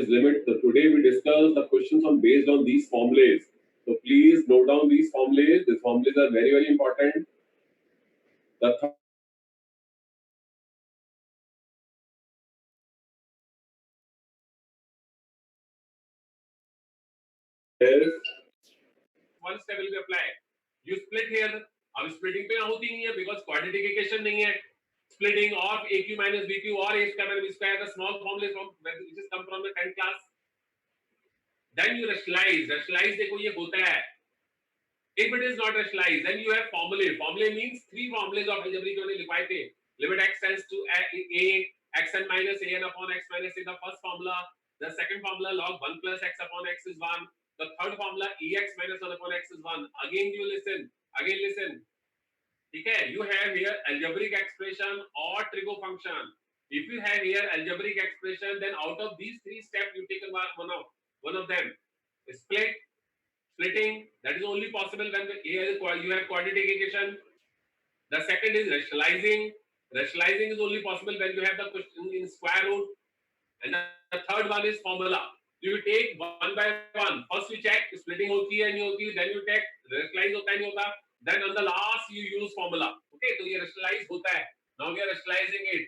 is limit. So today we discuss the questions on based on these formulas. So please note down these formulas. These formulas are very, very important. The is one step will be applied. You split here. अब splitting पे होती नहीं है because quantification नहीं है. Splitting of AQ minus BQ or A square minus B square, the small formula from which is come from the 10th class. Then you rationalize. Rationalize देखो ये होता है. If it is not rationalized, then you have formulae. Formulae means three formulas of algebra जो हमने लिखवाए थे. Limit x tends to a xn minus an upon x minus a, the first formula. The second formula log 1 plus x upon x is 1. The third formula ex minus 1 upon x is 1. Again you listen. Again listen. ठीक है? You have here algebraic expression or trigo function. If you have here algebraic expression, then out of these three steps you take one of them. Split. Splitting, that is only possible when you have quantification. The second is rationalizing. Rationalizing is only possible when you have the question in square root. And the third one is formula. You take one by one. First you check splitting hoti hai nahi hoti, then you check rationalize hota hai nahi hota. Then on the last you use formula. Okay, so ये rationalize hota hai. Now we are rationalizing it.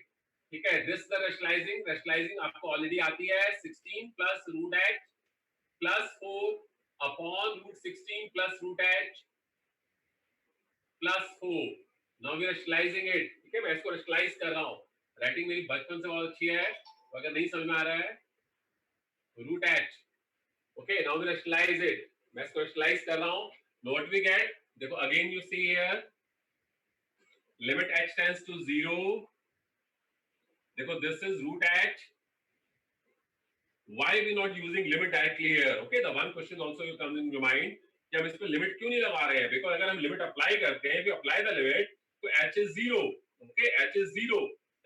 ठीक है, this is the rationalizing. Rationalizing आपको already आती है 16 plus root h plus 4 upon root 16 plus root h plus 4. Now we are rationalizing it. ठीक है, मैं इसको rationalize कर रहा हूँ. राइटिंग मेरी बचपन से बहुत अच्छी है, तो अगर नहीं समझ में आ रहा है root h. Okay, now we rationalize it. मैं इसको rationalize कर रहा हूँ. Now what we get? देखो again you see here limit h tends to 0. देखो this is root h. Why we not using limit directly here? Okay, the one question also will come in your mind कि हम इस पे limit क्यों नहीं लगा रहे हैं? बिकॉज अगर हम लिमिट अप्लाई करते हैं, if you apply the limit, तो h is 0. Okay, h is 0,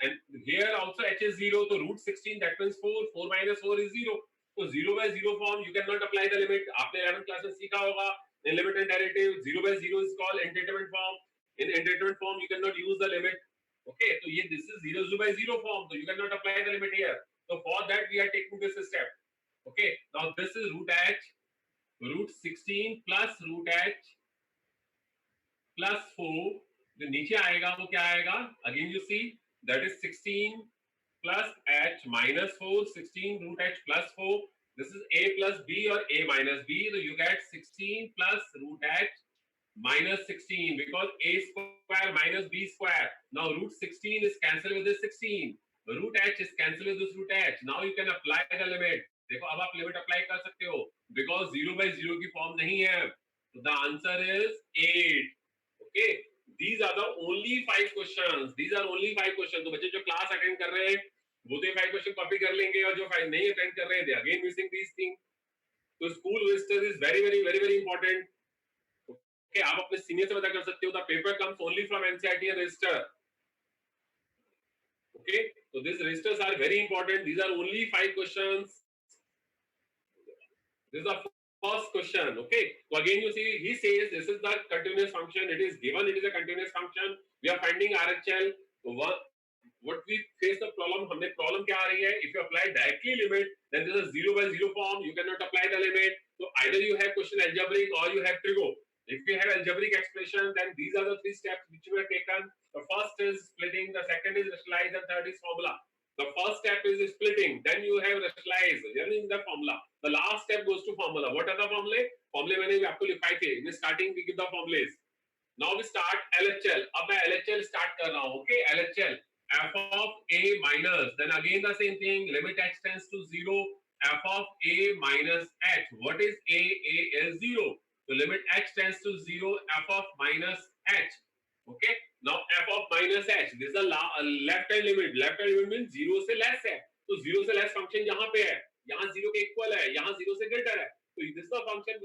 and here also h is 0. तो root 16 that means 4. 4 minus 4 is 0. So 0 by 0 form you cannot apply the limit. आपने 11th class में सीखा होगा in limit and derivative 0 by 0 is called indeterminate form. In indeterminate form you cannot use the limit. Okay, so ये this is 0 by 0 form, so you cannot apply the limit here. So for that we are taking this step. Okay, now this is root h. Root 16 plus root h plus 4. जो नीचे आएगा वो क्या आएगा? Again you see that is 16 plus h minus 4. 16 root h plus 4. This is a plus b or a minus b. So you get 16 plus root h minus 16 because a square minus b square. Now root 16 is cancelled with this 16. Root h is cancelled with this root h. Now you can apply the limit. देखो अब आप limit apply कर सकते हो because 0 by 0 की form नहीं है. So the answer is 8. Okay, these are the only 5 questions. These are only 5 questions. तो बच्चे जो क्लास अटेंड कर रहे हैं वो तो 5 क्वेश्चन कॉपी कर लेंगे और जो 5 नहीं अटेंड कर रहे हैं they again missing these things. तो school visitors is very important. Okay, आप अपने सीनियर से पता कर सकते हो. The paper comes only from NCERT and register. Okay, so these registers are very important. These are only 5 questions. This is the first question. Okay, so again you see he says this is the continuous function. It is given it is a continuous function. We are finding RHL. So what we face the problem, हमने problem क्या आ रही है? If you apply directly limit, then this is 0 by 0 form. You cannot apply the limit. So either you have question algebraic or you have trigo. If you have algebraic expression, then these are the 3 steps which were taken. The first is splitting. The second is rationalize. The third is formula. The first step is splitting. Then you have rationalize. Then is the formula. The last step goes to formula. What are the formulae? Formulae मैंने आपको लिखाए थे. In starting we give the formulas. Now we start LHL. अब मैं LHL start कर रहा हूँ. Okay, LHL. F of a minus. Then again the same thing. Limit h tends to 0. F of a minus h. What is a? A is 0. So limit h tends to 0. F of minus h. Okay. Now f of minus h. This is the left hand limit. Left hand limit means 0 से less है. तो 0 से less function यहाँ पे है. यहाँ 0 के equal है. यहाँ 0 से greater है. So this is the function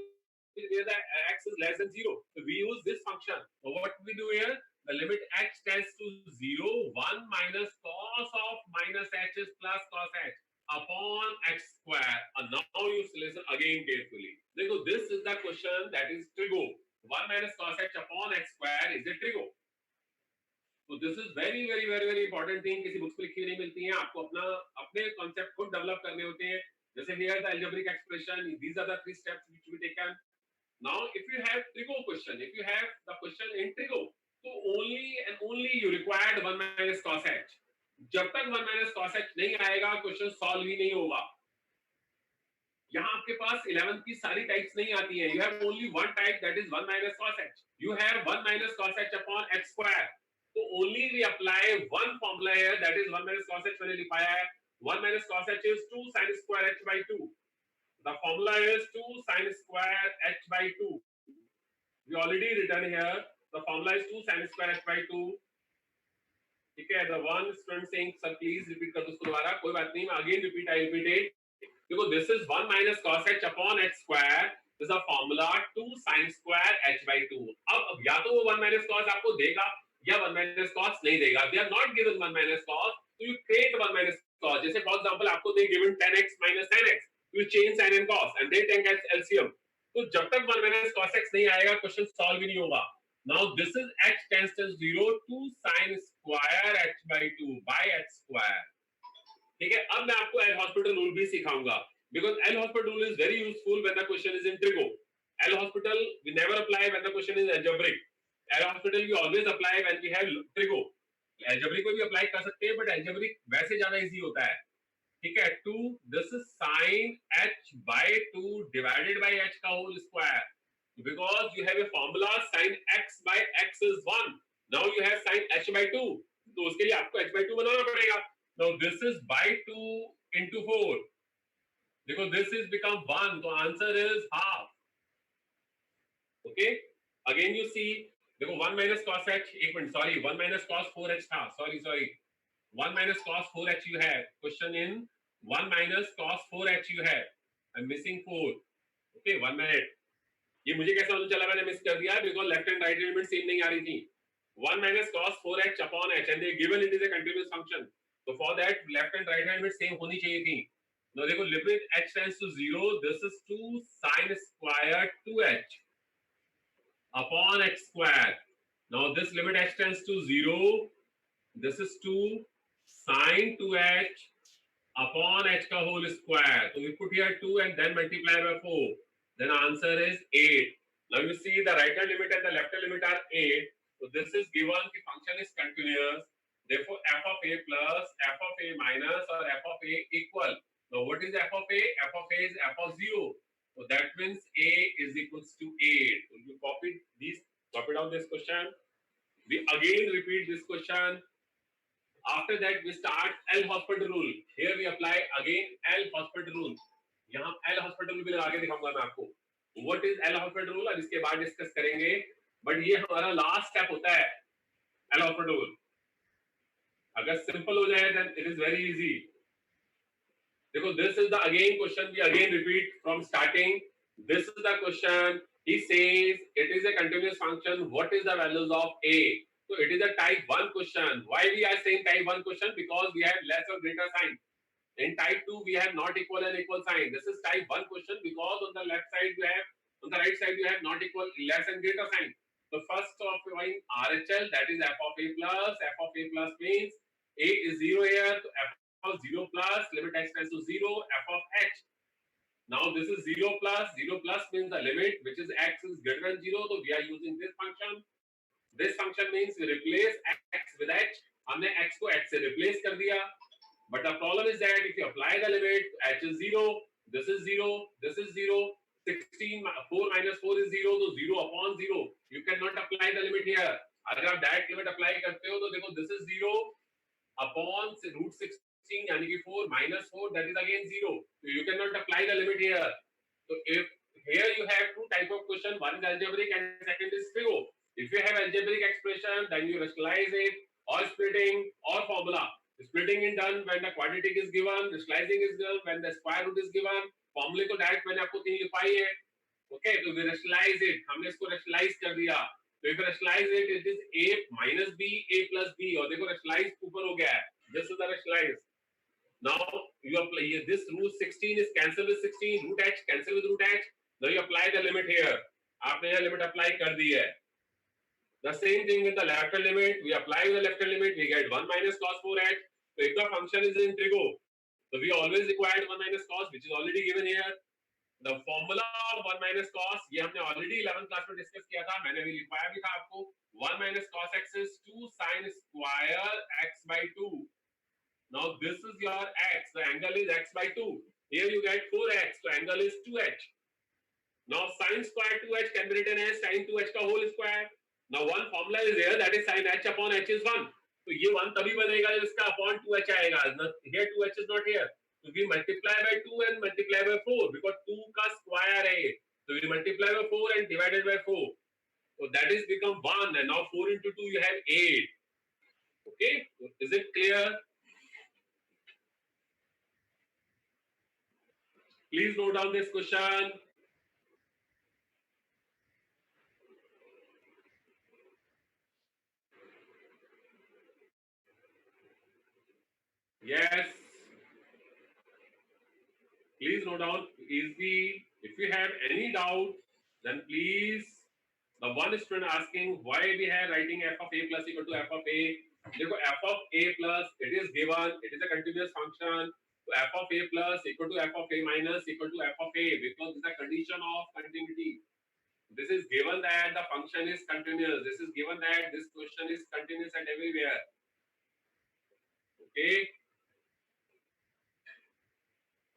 where the x is less than 0. So we use this function. So what we do here? The limit h tends to 0. 1 minus cos of minus h is plus cos h upon x square. And now you listen again carefully. देखो this is the question that is trigo. 1 minus cos h upon x square is a trigo. तो this is very important thing. किसी books में लिखी नहीं मिलती हैं. आपको अपने कॉन्सेप्ट खुद डेवलप करने होते हैं. जैसे here the algebraic expression, these are the three steps which we taken. Now if you have trigo question, if you have the question in trigo, so only and only you required 1 minus cos h. जब तक 1 minus cos h नहीं आएगा question solve ही नहीं होगा. यहाँ आपके पास 11 की सारी टाइप्स नहीं आती हैं. You have only one type, that is 1 minus cos h. You have 1 minus cos h upon h square. So only we apply one formula here, that is 1 minus cos h. मैंने लिखाया है 1 minus cos h is 2 sin square h by 2. The formula is 2 sin square h by 2. We already written here. The formula is 2 sin square h by 2. ठीक है. The one student saying sir please repeat कर दो उसको दोबारा. कोई बात नहीं, मैं again repeat, I repeat it. देखो this is 1 minus cos h upon h square. This is a formula 2 sin square h by 2. अब या तो वो 1 minus cos आपको देगा या 1 minus cos नहीं देगा. They are not given 1 minus cos, so you create 1 minus cos. जैसे for example आपको they given 10x minus 10x, you change sin and cos and they take as LCM. तो जब तक 1 minus cos x नहीं आएगा question solve ही नहीं होगा. Now this is h tends to 0 2 sin square h by 2 by h square. ठीक है. अब मैं आपको एल हॉस्पिटल रूल भी सिखाऊंगा, because L'Hospital rule is very useful when the question is in trigo. L'Hospital we never apply when the question is algebraic. L'Hospital we always apply when we have trigo. Algebraic को भी apply कर सकते हैं but algebraic वैसे ज्यादा easy होता है. ठीक है. 2 this is sin h by 2 divided by h का whole square, because you have a formula sin x by x is 1. now you have sin h by 2, तो उसके लिए आपको h by 2 बनाना पड़ेगा. Now this is by 2 into 4. देखो this is become 1, तो answer is half. Okay. Again you see, देखो 1 minus cos h, एक minute sorry 1 minus cos 4h था, sorry 1 minus cos 4h you have. Question in 1 minus cos 4h you have. I'm missing 4. Okay, 1 minute. ये मुझे कैसे मालूम चला मैंने miss कर दिया? because left and right element same नहीं आ रही थी. 1 minus cos 4h upon h and they given it is a continuous function. So for that left and right element same होनी चाहिए थी. Now देखो limit h tends to 0. This is 2 sin square 2h upon h square. Now this limit h tends to 0. This is 2 sin 2h upon h का whole square. So we put here 2 and then multiply by 4. Then answer is 8. Now you see the right hand limit and the left hand limit are 8. So this is given the function is continuous. Therefore f of a plus f of a minus or f of a equal. Now what is f of a? F of a is f of 0. So that means a is equals to 8. So you copy down this question. We again repeat this question. After that we start L hospital rule. Here we apply again L hospital rule. यहाँ L hospital rule भी आगे दिखाऊंगा मैं आपको. What is L hospital rule? अब इसके बाद discuss करेंगे. बट ये हमारा लास्ट स्टेप होता है L hospital rule. अगर सिंपल हो जाए then it is very easy. देखो this is the again question. We again repeat from starting. This is the question. He says it is a continuous function. What is the values of a? So it is a type 1 question. Why we are saying type 1 question? Because we have less or greater sign. In type 2 we have not equal and equal sign. This is type 1 question because on the left side you have, on the right side you have not equal, less and greater sign. So first of going RHL, that is f of a plus. F of a plus means a is 0 here, so f of 0 plus limit h tends to 0, f of h. Now this is 0 plus means the limit which is x is greater than 0, so we are using this function. This function means we replace x with h. हमने x को h से replace कर दिया. But the problem is that if you apply the limit, h is 0, this is 0, this is 0, 16, 4 minus 4 is 0, so 0 upon 0. You cannot apply the limit here. अगर आप direct limit apply करते हो तो देखो this is 0 upon root 16 यानी कि 4 minus 4, that is again 0. So you cannot apply the limit here. So if here you have two type of question, one is algebraic and second is trigo. If you have algebraic expression, then you rationalize it, or splitting, or formula. Splitting is done when the quadratic is given, rationalizing is done when the square root is given. Formula तो direct मैंने आपको 3 लिखवाई है. Okay, तो we rationalize it. हमने इसको rationalize कर दिया. तो if rationalize it, it is a minus b, a plus b. और देखो rationalize ऊपर हो गया है. This is the rationalize. Now you apply this root 16 is cancel with 16, root h cancel with root h. Now you apply the limit here. आपने यहाँ limit apply कर दी है. The same thing with the left hand limit. We apply the left hand limit. We get 1 minus cos 4h. So if the function is in trigo, So we always required 1 minus cos, which is already given here. The formula of 1 minus cos, ये हमने already 11th class में discuss किया था, मैंने अभी लिखवाया भी था आपको. 1 minus cos x is 2 sin square x by 2. Now this is your x, the angle is x by 2. Here you get 4x, so angle is 2h. Now sin square 2h can be written as sin 2h का whole square. Now one formula is there, that is sin h upon h is 1. तो ये 1 तभी बनेगा जब इसका upon 2h आएगा. Here 2h is not here. So we multiply by 2 and multiply by 4 because 2 का square है. So we multiply by 4 and divided by 4. So that is become 1 and now 4 into 2 you have 8. Okay, so is it clear? Please note down this question. Yes. Please note down easy. If you have any doubt, then please. The one student asking why we have writing f of a plus equal to f of a. देखो f of a plus it is given, it is a continuous function. So f of a plus equal to f of a minus equal to f of a because this is a condition of continuity. This is given that the function is continuous. This is given that this question is continuous and everywhere. Okay.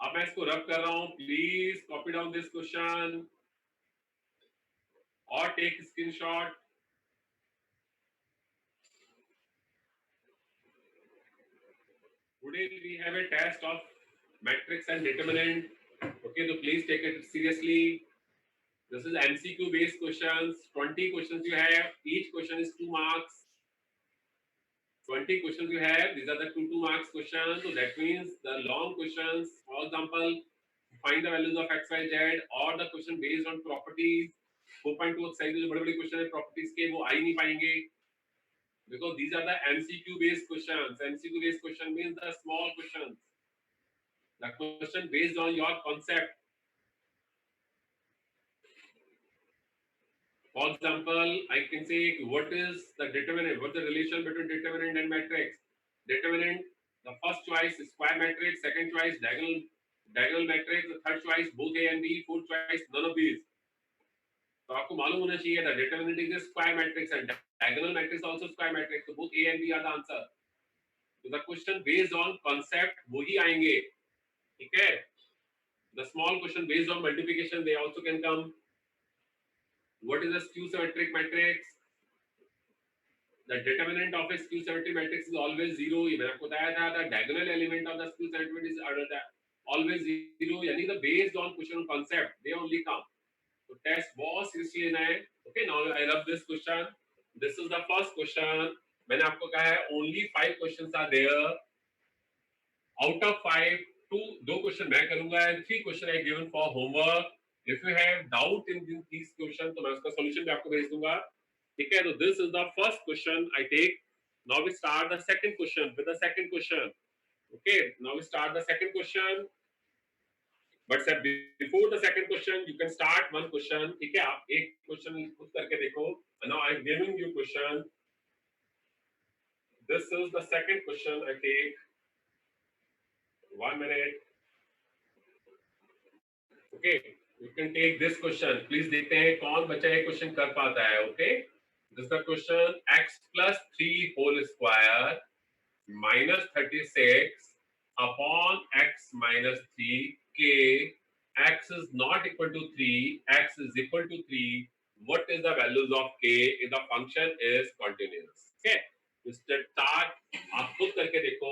अब मैं इसको रब कर रहा हूं. Please copy down this question or take screenshot. Today we have a test of matrix and determinant. Okay, so please take it seriously. This is MCQ based questions. 20 questions you have. Each question is 2 marks. 20 questions you have. These are the 2 marks questions. So that means the long questions, for example, find the values of x, y, z, or the question based on properties. 4.2 exercise जो बड़े-बड़े question है properties के वो आ ही नहीं पाएंगे because these are the MCQ based questions. MCQ based question means the small questions, the question based on your concept. For example, I can say what is the determinant, what's the relation between determinant and matrix. Determinant, the first choice is square matrix, second choice diagonal matrix, the third choice both A and B, fourth choice none of these. तो आपको मालूम होना चाहिए that determinant is a square matrix and diagonal matrix also square matrix, so both A and B are the answer. So the question based on concept वही आएंगे, ठीक है. The small question based on multiplication they also can come. What is a skew symmetric matrix? The determinant of a skew symmetric matrix is always 0. ये मैंने आपको बताया था. The diagonal element of the skew symmetric is always 0. यानी the based on question concept they only come. तो test बहुत seriously लेना है. Okay, now I rub this question. This is the first question. मैंने आपको कहा है only 5 questions are there. Out of 5 दो क्वेश्चन मैं करूंगा and 3 question I given for homework. If you have doubt in this question तो मैं उसका सॉल्यूशन भी आपको भेज दूंगा. ठीक है, तो this is the first question I take. Now we start the second question with the second question. Okay, now we start the second question. But sir, before the second question, you can start one question. ठीक है, आप एक question खुद करके देखो. Now I am giving you question. This is the second question I take. 1 minute. Okay, you can take this question. Please देखते हैं कौन बच्चा ये क्वेश्चन कर पाता है. Okay, this is the question. X plus 3 whole square minus 36 upon x minus 3 k. X is not equal to 3, x is equal to 3. What is the values of k if the function is continuous? Okay, you start. आप खुद करके देखो.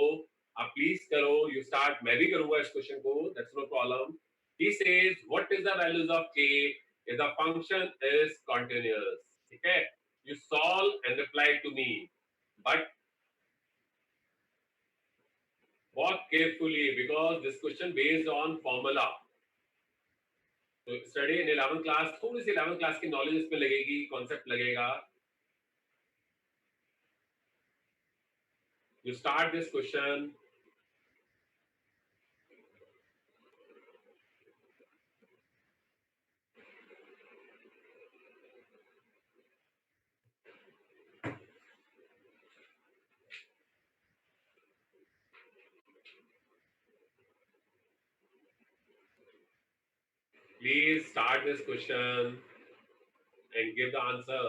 आप please करो. You start. मैं भी करूँगा इस क्वेश्चन को. That's no problem. He says, what is the values of k if the function is continuous? ठीक है. You solve and reply to me. But walk carefully because this question based on formula. तो study in 11th class. थोड़ी सी 11th class की knowledge इसमें लगेगी, concept लगेगा. You start this question. Please start this question and give the answer.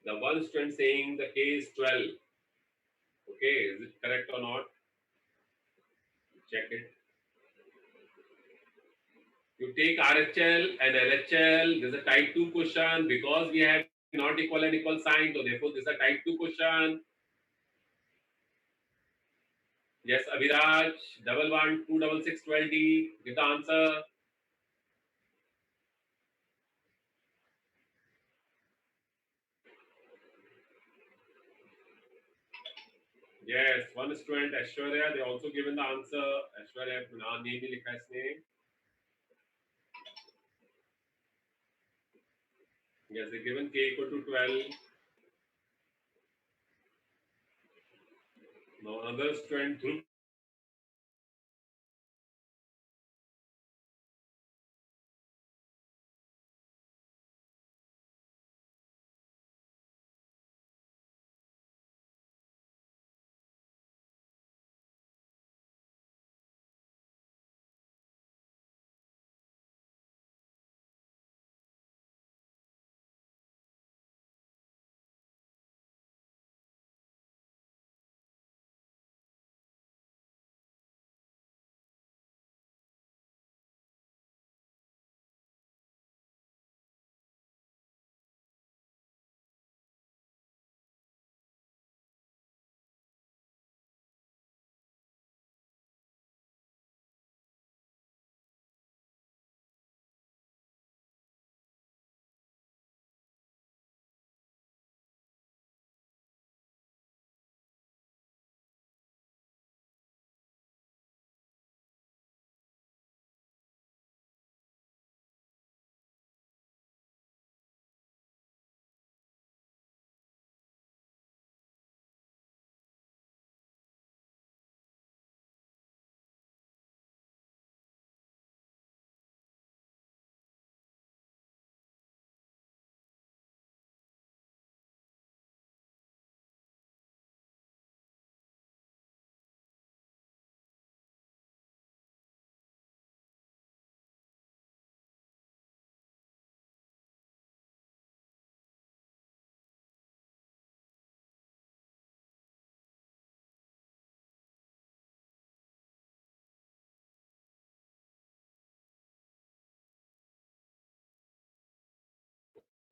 The one student saying the K is 12. Okay, is it correct or not? Check it. You take RHL and LHL. This is a type 2 question because we have not equal and equal sign. So therefore, this is a type 2 question. Yes, Abhiraj, 11126612D. Give the answer. Yes, one student, Aishwarya, they also given the answer. Aishwarya, name ही लिखा है इसने. Yes, they given K equal to 12. Now another student, Dhruv.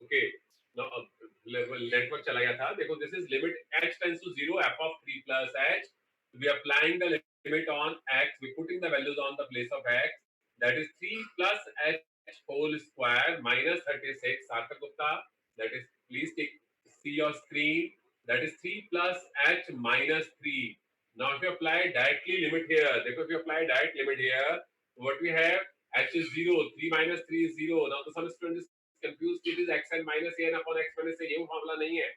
Okay. Now network चला गया था. देखो, this is limit h tends to 0 f of 3 plus h. We are applying the limit on x. We are putting the values on the place of x. That is 3 plus h whole square minus 36. Sarthak Gupta. That is, please see your screen. That is 3 plus h minus 3. Now if you apply directly limit here, देखो, if you apply direct limit here, what we have, h is 0, 3 minus 3 is 0. Now the some student is confused. It is x n minus a n upon x minus a. ये वो मामला नहीं है.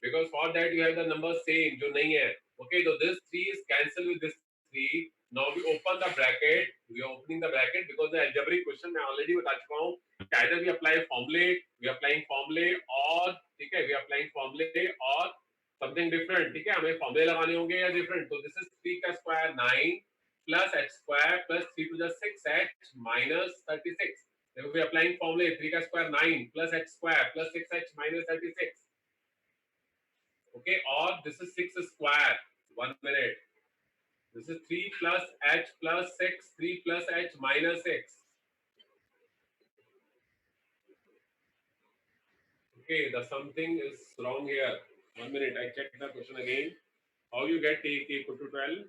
Because for that you have the number same जो नहीं है. Okay, so this 3 is cancelled with this 3. Now we open the bracket. We are opening the bracket because the algebraic question मैं already बता चुका हूँ. Either we apply formulae, we are applying formulae, और ठीक है, we are applying formulae or something different. ठीक है, हमें formulae लगाने होंगे या different. So this is 3 का square 9 plus h square plus 3 to the 6h minus 36. Then we are applying formula. 3 का square 9 plus h square plus 6h minus 36. Okay, or this is 6 square. 1 minute. This is 3 plus h plus 6. 3 plus h minus 6. Okay, the something is wrong here. 1 minute. I check the question again. How you get k equal to 12?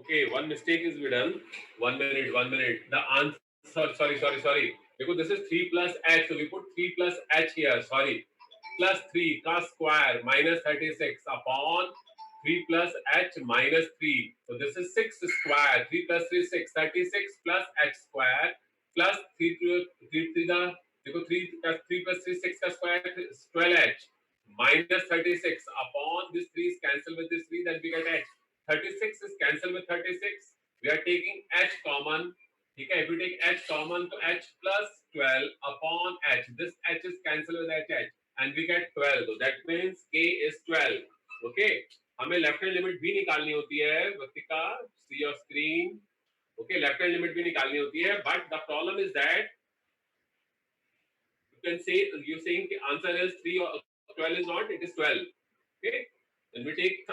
Okay, one mistake is be done. 1 minute, 1 minute. The answer, sorry. Because this is 3 plus h, so we put 3 plus h here, sorry. Plus 3 का square minus 36 upon 3 plus h minus 3. So this is 6 square. 3 plus 3 6. 36 plus h square plus 3 to 3 to the, देखो 3 plus 3 6 का square is 12h minus 36 upon this 3 is cancelled with this 3, then we get h. 36 is cancelled with 36. We are taking h common. ठीक है, if you take h common तो h plus 12 upon h, this h is cancelled with h and we get 12, so that means k is 12. okay, हमें left hand limit भी निकालनी होती है वतिका, see your screen. okay, left hand limit भी निकालनी होती है, but the problem is that you can say, you saying the answer is 3 or 12 is not, it is 12. okay, then we take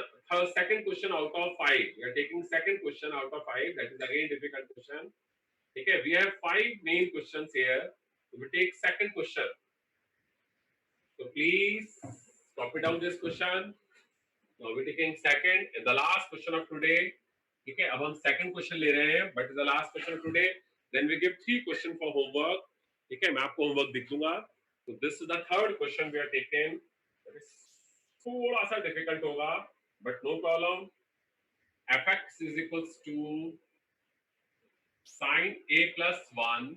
second question out of 5. We are taking second question out of 5, that is again difficult question. Okay, we have 5 main questions here. So we take second question. So please copy down this question. Now we're taking second and the last question of today. Okay, अब हम second question ले रहे हैं, but the last question of today. Then we give 3 question for homework. ठीक है, मैं आपको homework दिख दूंगा. So this is the third question we are taking. That is थोड़ा सा difficult होगा, but no problem. fx is equals to sin a plus 1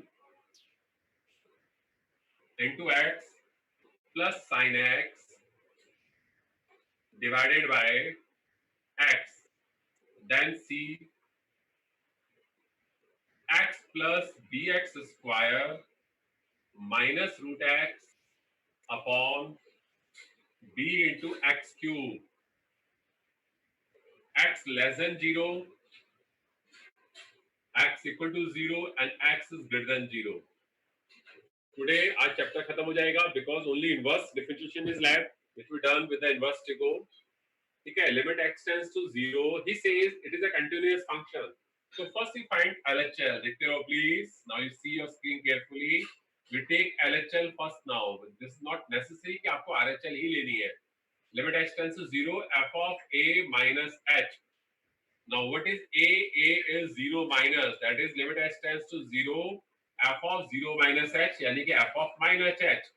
into x plus sin x divided by x, then see x plus bx square minus root x upon b into x cube, x less than 0, x equal to 0 and x is greater than 0. Today our chapter खत्म हो जाएगा because only inverse differentiation is left, which we done with the inverse trigo. ठीक है, limit x tends to 0. He says it is a continuous function. So first we find LHL. देखते रहो please. Now you see your screen carefully. We take LHL first now. This is not necessary कि आपको RHL ही लेनी है. Limit x tends to 0. F of a minus h. Now what is a? A is 0 minus. That is limit x tends to 0. F of 0 minus h. यानी कि f of minus h.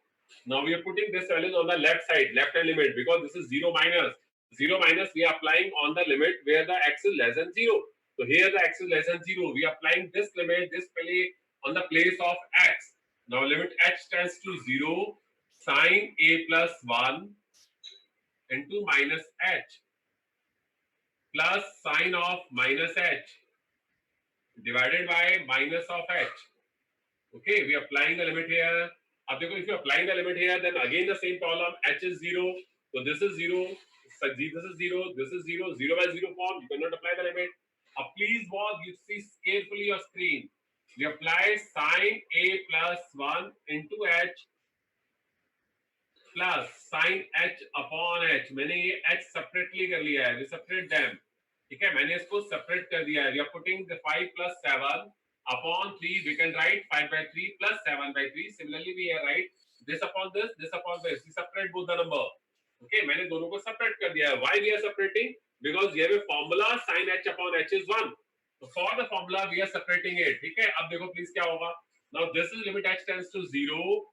Now we are putting this values on the left side, left hand limit, because this is 0 minus. 0 minus we are applying on the limit where the x is less than 0. So here the x is less than 0. We are applying this limit, this play on the place of x. Now limit h tends to 0, sin a plus 1 into minus h plus sin of minus h divided by minus of h. Okay, we are applying the limit here. Ab dekho, if you are applying the limit here, then again the same problem, h is 0. So this is 0, this is 0, this is 0, 0 by 0 form, you cannot apply the limit. Please watch, you see carefully your screen. We apply sin a plus 1 into h plus sin h upon h. मैंने ये h separately कर लिया है, we separate them. ठीक है, मैंने इसको separate कर दिया है. We are putting the 5 plus 7 upon 3. We can write 5 by 3 plus 7 by 3. Similarly, we write this upon this, this upon this. We separate both the number. Okay, मैंने दोनों को separate कर दिया है. Why we are separating? Because here the formula sin h upon h is 1. So for the formula we are separating it. ठीक है, अब देखो please क्या होगा. Now this is limit h tends to 0.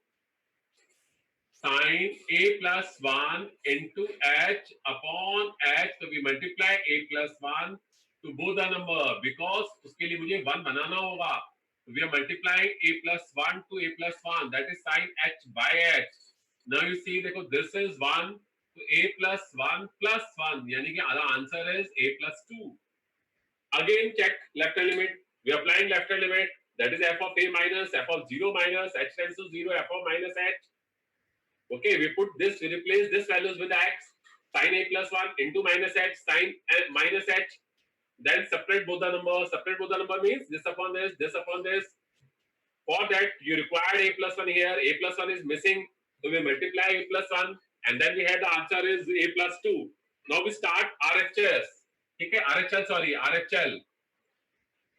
Sin a plus 1 into h upon h. So we multiply a plus 1 to both the number because उसके लिए मुझे 1 बनाना होगा. So we are multiplying a plus 1 to a plus 1. That is sin h by h. Now you see, देखो this is 1. So a plus 1 plus 1. यानी कि the answer is a plus 2. Again check left hand limit. We are applying left hand limit. That is f of a minus f of 0 minus h tends to 0 f of minus h. Okay, we put this, we replace this values with x, sin a plus 1 into minus h, sin minus h. Then separate both the numbers. Separate both the number means this upon this, this upon this. For that, you required a plus 1 here. A plus 1 is missing. So we multiply a plus 1 and then we had the answer is a plus 2. Now we start RHS. Okay, RHL, sorry, RHL.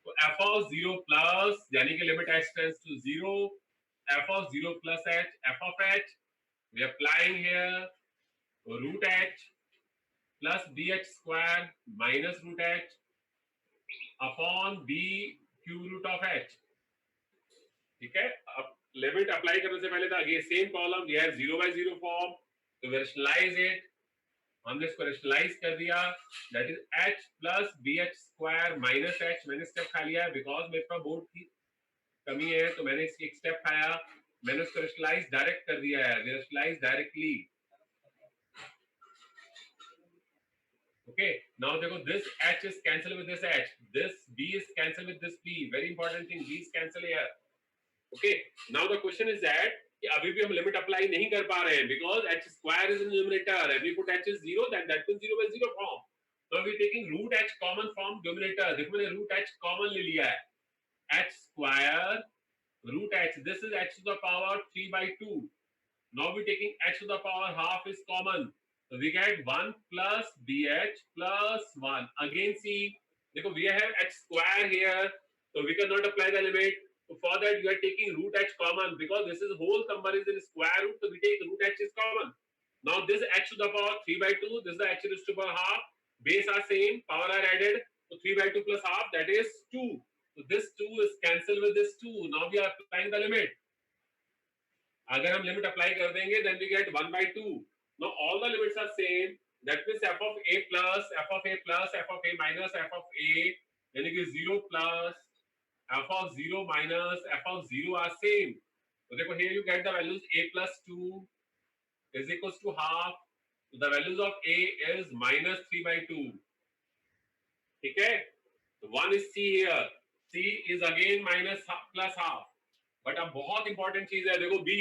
So f of 0 plus, यानी कि limit h tends to 0. F of 0 plus h, f of h. We are applying here root h plus bh square minus root h upon b cube root of h. ठीक है, अब limit apply करने से पहले था ये same column, ये है 0 by 0 फॉर्म, तो वी रैशनलाइज इट. हमने इसको रैशनलाइज कर दिया. That is h plus bh square minus h. मैंने स्टेप खा लिया बिकॉज मेरे पास बोर्ड की कमी है, तो मैंने इसकी एक स्टेप खाया. मैंने उसको रैशनलाइज डायरेक्ट कर दिया है. We rationalize directly. Okay, now देखो this h is cancelled with this h, this b is cancelled with this b, very important thing, b is cancelled here. Okay, now the question is that कि अभी भी हम limit apply नहीं कर पा रहे हैं because h square is in numerator and we put h is 0, then that means 0 by 0 form. Now we are taking root h common from numerator. देखो मैंने root h common ले लिया है, h square root h, this is h to the power 3 by 2. Now we are taking h to the power half is common. So we get 1 plus bh plus 1. Again see, देखो we have h square here, so we cannot apply the limit. So for that you are taking root h common because this is whole number is in square root, so we take root h is common. Now this h to the power 3 by 2, this is the h raised to the power half. Base are same, power are added. So 3 by 2 plus half, that is 2. So this 2 is cancelled with this 2. Now we are applying the limit. अगर हम limit apply कर देंगे then we get 1 by 2. Now all the limits are same, that means f of a plus f of a plus f of a minus f of a, यानी कि 0 plus f of 0 minus f of 0 are same. तो देखो here you get the values a plus 2 is equals to half. So the values of a is minus 3 by 2. ठीक है, so 1 is c here, c is again minus plus half. But अब बहुत important चीज है, देखो b,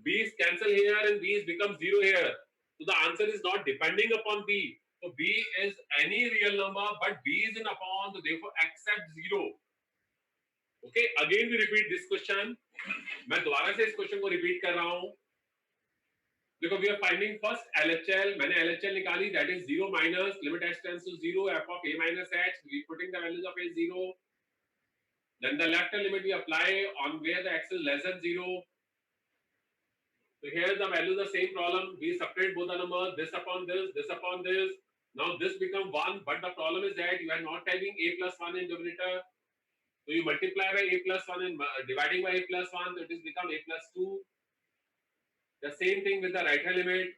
b is cancel here and b is become 0 here, so the answer is not depending upon b. So b is any real number but b is in upon, so therefore accept 0. okay, again we repeat this question. मैं दोबारा से इस question को repeat कर रहा हूं. देखो we are finding first LHL, मैंने LHL निकाली, that is 0 minus limit h tends to 0 f of a minus h, we putting the values of a 0. Then the left limit we apply on where the x is less than 0. So here the values are same problem. We separate both the numbers, this upon this, this upon this. Now this become 1, but the problem is that you are not having a plus 1 in denominator. So you multiply by a plus 1 and dividing by a plus 1, so it is become a plus 2. The same thing with the right hand limit.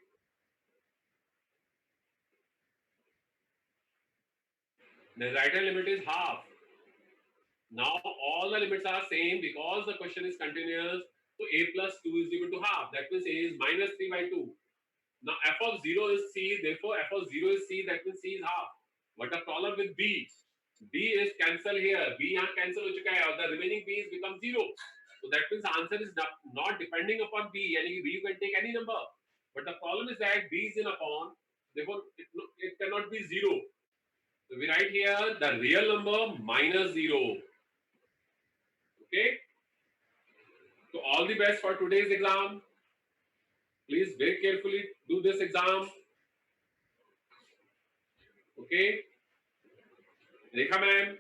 The right hand limit is half. Now all the limits are same because the question is continuous. So a plus 2 is equal to half. That means a is minus 3 by 2. Now f of 0 is c, therefore f of 0 is c, that means c is half. But the problem with b, b is cancel here, b यहाँ cancel हो चुका है और the remaining b is become 0. So that means the answer is not depending upon b, यानी कि b you can take any number. But the problem is that b is in upon, therefore it cannot be 0. So we write here the real number minus 0. Okay. So all the best for today's exam. Please very carefully do this exam. Okay. Rekha ma'am.